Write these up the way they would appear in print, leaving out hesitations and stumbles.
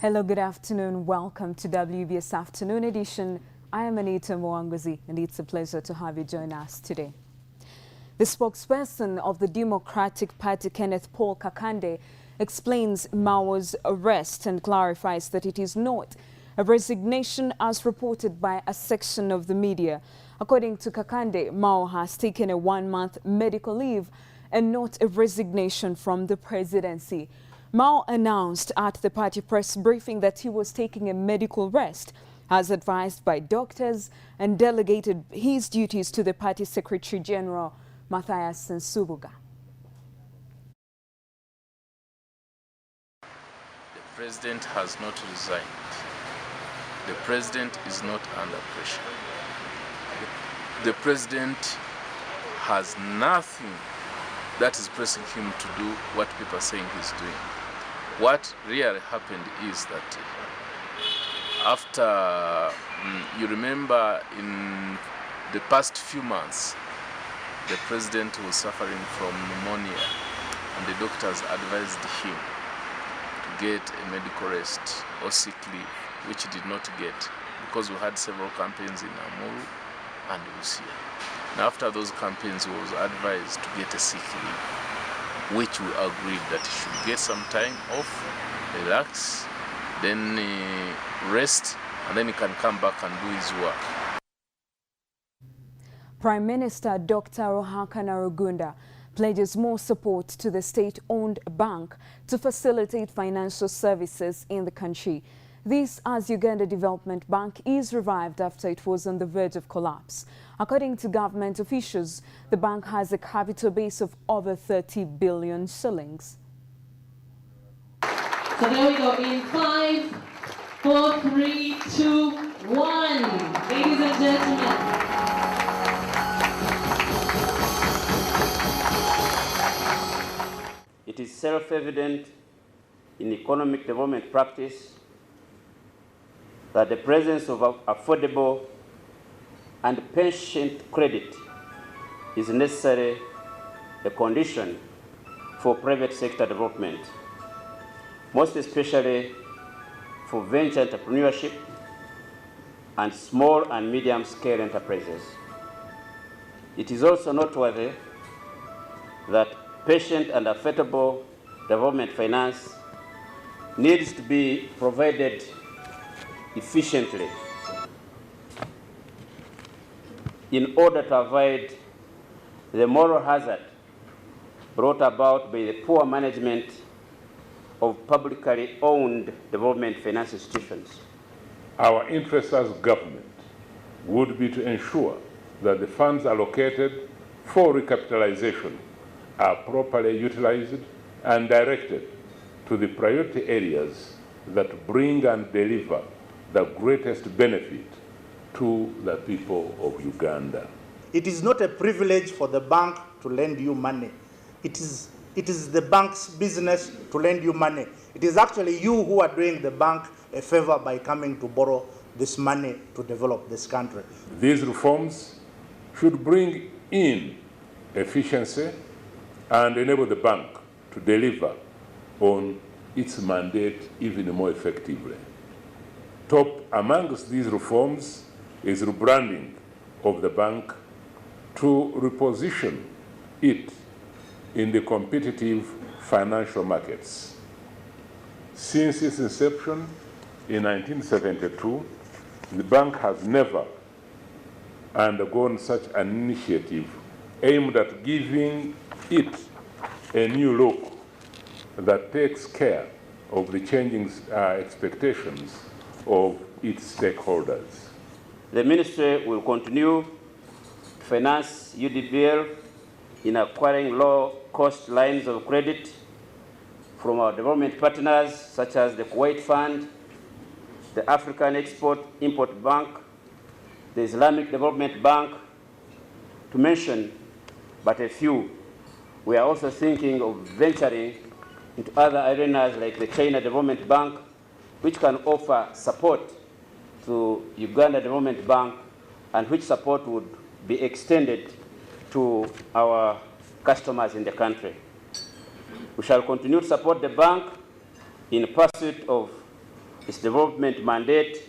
Hello, good afternoon. Welcome to WBS Afternoon Edition. I am Anita Mwanguzi, and it's a pleasure to have you join us today. The spokesperson of the Democratic Party, Kenneth Paul Kakande, explains Mao's arrest and clarifies that it is not a resignation as reported by a section of the media. According to Kakande, Mao has taken a 1-month medical leave and not a resignation from the presidency. Mao announced at the party press briefing that he was taking a medical rest, as advised by doctors, and delegated his duties to the party Secretary General, Matthias Nsubuga. The president has not resigned. The president is not under pressure. The president has nothing that is pressing him to do what people are saying he's doing. What really happened is that after, you remember in the past few months, the president was suffering from pneumonia, and the doctors advised him to get a medical rest or sick leave, which he did not get because we had several campaigns in Amuru and Busia. Now after those campaigns, he was advised to get a sick leave, which we agreed that he should get some time off, relax, then rest, and then he can come back and do his work. Prime Minister Dr. Ruhakana Rugunda pledges more support to the state-owned bank to facilitate financial services in the country. This as Uganda Development Bank is revived after it was on the verge of collapse. According to government officials, the bank has a capital base of over 30 billion shillings. So there we go in 5, 4, 3, 2, 1. Ladies and gentlemen. It is self-evident in economic development practice that the presence of affordable and patient credit is necessary, a condition for private sector development, most especially for venture entrepreneurship and small and medium-scale enterprises. It is also noteworthy that patient and affordable development finance needs to be provided efficiently in order to avoid the moral hazard brought about by the poor management of publicly owned development finance institutions. Our interest as government would be to ensure that the funds allocated for recapitalization are properly utilized and directed to the priority areas that bring and deliver the greatest benefit to the people of Uganda. It is not a privilege for the bank to lend you money. It is the bank's business to lend you money. It is actually you who are doing the bank a favor by coming to borrow this money to develop this country. These reforms should bring in efficiency and enable the bank to deliver on its mandate even more effectively. Top amongst these reforms is rebranding of the bank to reposition it in the competitive financial markets. Since its inception in 1972, the bank has never undergone such an initiative aimed at giving it a new look that takes care of the changing expectations of its stakeholders. The ministry will continue to finance UDBL in acquiring low-cost lines of credit from our development partners such as the Kuwait Fund, the African Export-Import Bank, the Islamic Development Bank, to mention but a few. We are also thinking of venturing into other arenas like the China Development Bank, which can offer support to Uganda Development Bank and which support would be extended to our customers in the country. We shall continue to support the bank in pursuit of its development mandate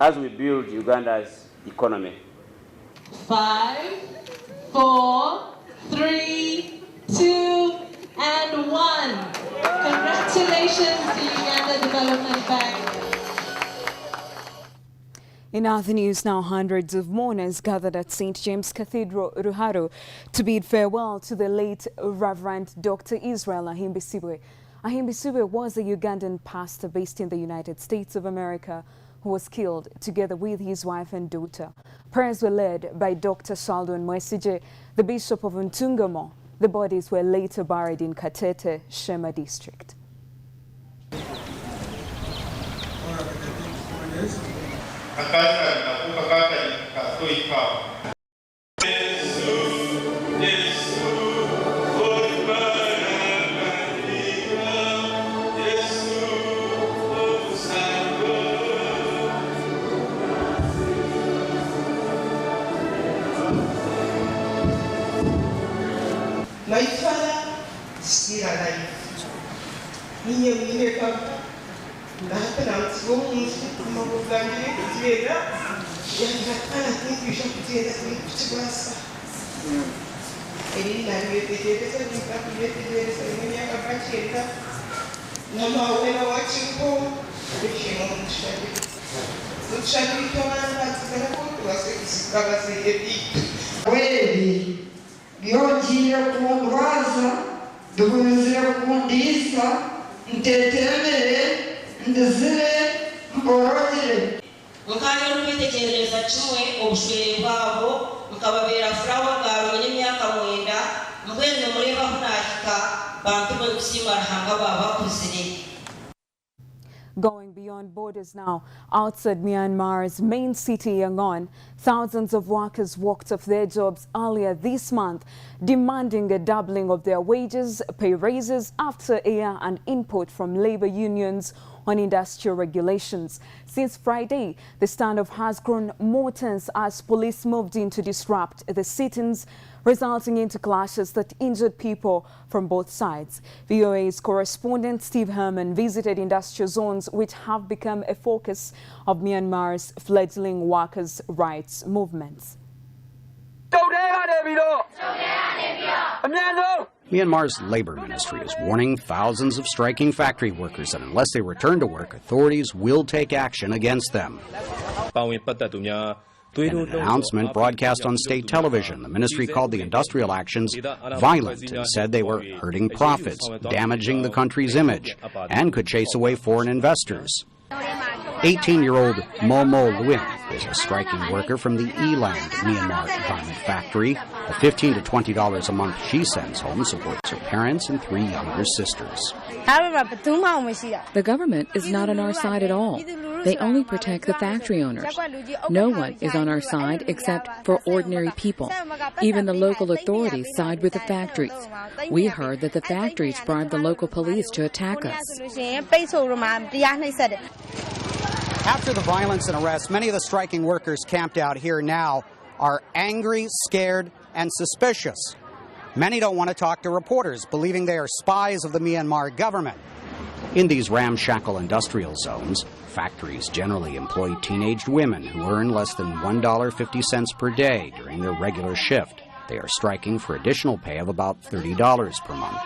as we build Uganda's economy. 5, 4, 3, 2, and 1. Congratulations to Uganda Development Bank. In other news now, hundreds of mourners gathered at St. James Cathedral, Ruharo, to bid farewell to the late Reverend Dr. Israel Ahimbisibwe. Ahimbisibwe was a Ugandan pastor based in the United States of America who was killed together with his wife and daughter. Prayers were led by Dr. Saldon Mwesije, the Bishop of Ntungamo. The bodies were later buried in Katete, Shema district. My father is still alive. Byongeye kundwaza dukunze kundisa ntetemere ndizire mborogere mukanya n'ukwitekerereza kimwe obushwere bwabo mukababera furawa bwaro n'imyaka 9 mbwene mureba hunahika bantu bwe kusimara hanga baba kuzire. Going beyond borders now, outside Myanmar's main city, Yangon, thousands of workers walked off their jobs earlier this month, demanding a doubling of their wages, pay raises after a year and input from labor unions on industrial regulations. Since Friday, the standoff has grown more tense as police moved in to disrupt the sit-ins, resulting into clashes that injured people from both sides. VOA's correspondent Steve Herman visited industrial zones which have become a focus of Myanmar's fledgling workers' rights movements. Myanmar's labor ministry is warning thousands of striking factory workers that unless they return to work, authorities will take action against them. In an announcement broadcast on state television, the ministry called the industrial actions violent and said they were hurting profits, damaging the country's image, and could chase away foreign investors. 18-year-old Momo Luin is a striking worker from the Eland Myanmar garment factory. The $15 to $20 a month she sends home supports her parents and 3 younger sisters. The government is not on our side at all. They only protect the factory owners. No one is on our side except for ordinary people. Even the local authorities side with the factories. We heard that the factories bribed the local police to attack us. After the violence and arrests, many of the striking workers camped out here now are angry, scared, and suspicious. Many don't want to talk to reporters, believing they are spies of the Myanmar government. In these ramshackle industrial zones, factories generally employ teenaged women who earn less than $1.50 per day during their regular shift. They are striking for additional pay of about $30 per month.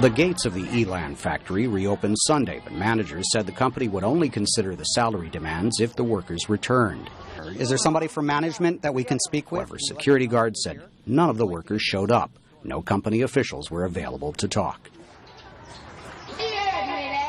The gates of the Eland factory reopened Sunday, but managers said the company would only consider the salary demands if the workers returned. Is there somebody from management that we can speak with? However, security guards said none of the workers showed up. No company officials were available to talk.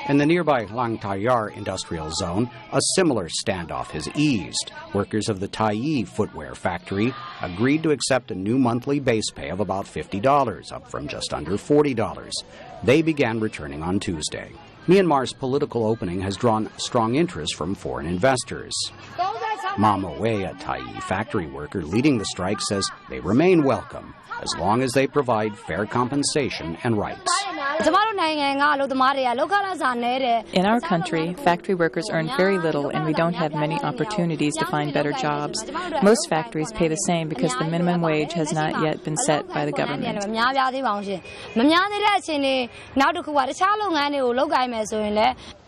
In the nearby Langtayar industrial zone, a similar standoff has eased. Workers of the Taiyi footwear factory agreed to accept a new monthly base pay of about $50, up from just under $40. They began returning on Tuesday. Myanmar's political opening has drawn strong interest from foreign investors. Mamo Wei, a Taiyi factory worker leading the strike, says they remain welcome as long as they provide fair compensation and rights. In our country, factory workers earn very little and we don't have many opportunities to find better jobs. Most factories pay the same because the minimum wage has not yet been set by the government.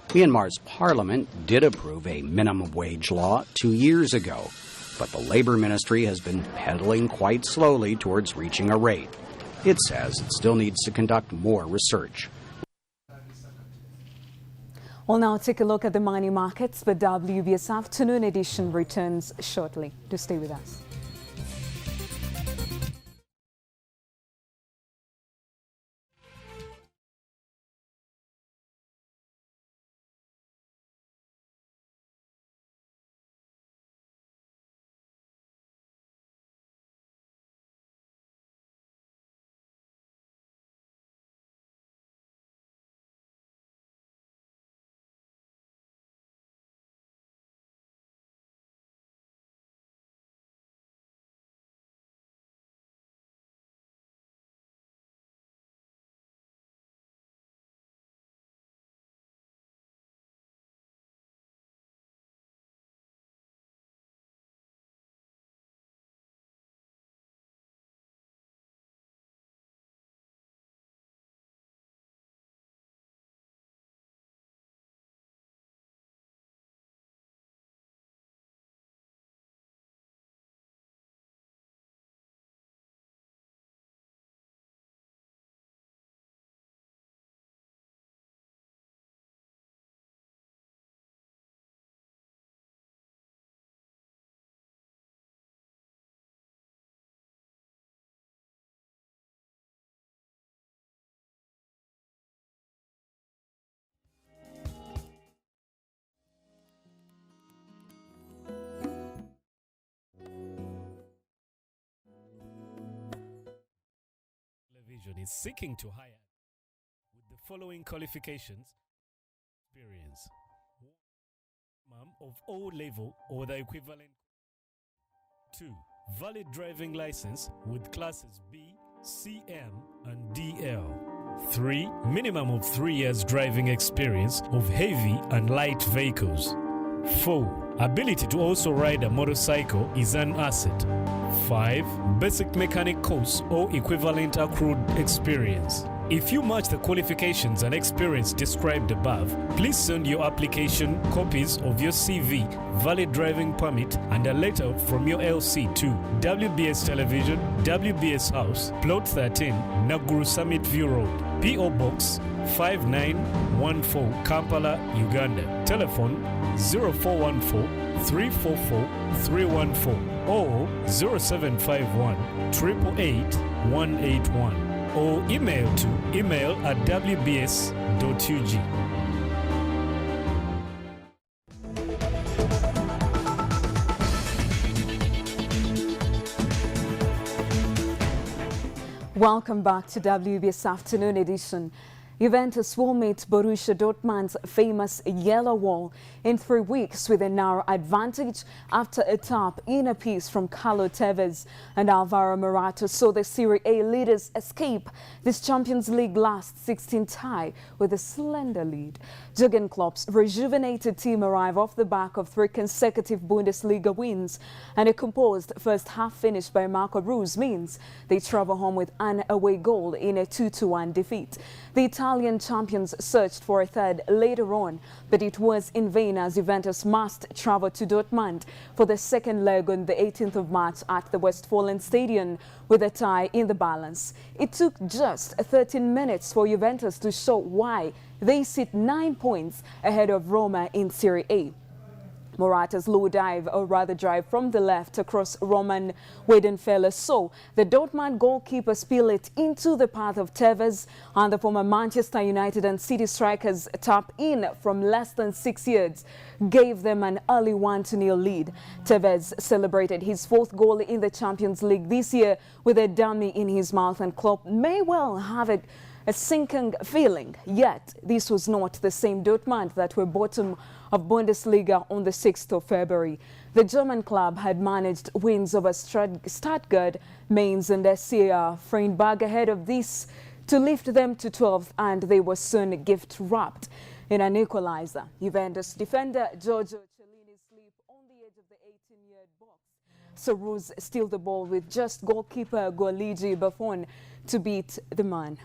Myanmar's parliament did approve a minimum wage law 2 years ago, but the Labor Ministry has been pedaling quite slowly towards reaching a rate. It says it still needs to conduct more research. We'll now take a look at the money markets. The WBS Afternoon Edition returns shortly. Do stay with us. Is seeking to hire with the following qualifications: experience, minimum of O level or the equivalent. 2. Valid driving license with classes B, CM, and DL. 3. Minimum of 3 years driving experience of heavy and light vehicles. 4. Ability to also ride a motorcycle is an asset. 5. Basic mechanic course or equivalent accrued experience. If you match the qualifications and experience described above, please send your application, copies of your CV, valid driving permit, and a letter from your LC to WBS Television, WBS House, Plot 13, Naguru Summit View Road, P.O. Box 5914, Kampala, Uganda. Telephone 0414 344 314 or 0751 888 181 or email to email@wbs.ug. Welcome back to WBS Afternoon Edition. Juventus will meet Borussia Dortmund's famous yellow wall in 3 weeks with a narrow advantage after a tap in a piece from Carlo Tevez, and Alvaro Morata saw the Serie A leaders escape this Champions League last 16 tie with a slender lead. Jurgen Klopp's rejuvenated team arrive off the back of 3 consecutive Bundesliga wins, and a composed first half finish by Marco Rose means they travel home with an away goal in a 2-1 defeat. The Italian champions searched for a third later on, but it was in vain as Juventus must travel to Dortmund for the second leg on the 18th of March at the Westfalen Stadium with a tie in the balance. It took just 13 minutes for Juventus to show why they sit 9 points ahead of Roma in Serie A. Morata's low dive, or rather drive from the left across Roman Weidenfeller, saw the Dortmund goalkeeper spill it into the path of Tevez, and the former Manchester United and City strikers tap in from less than 6 yards gave them an early 1-0 lead. Tevez celebrated his 4th goal in the Champions League this year with a dummy in his mouth, and Klopp may well have a sinking feeling. Yet this was not the same Dortmund that were bottom of Bundesliga on the 6th of February. The German club had managed wins over Stuttgart, Mainz and SCA Freiburg ahead of this to lift them to 12th, and they were soon gift-wrapped in an equalizer. Juventus defender Giorgio Chiellini slipped on the edge of the 18-yard box. So Rose steal the ball with just goalkeeper Gianluigi Buffon to beat the man.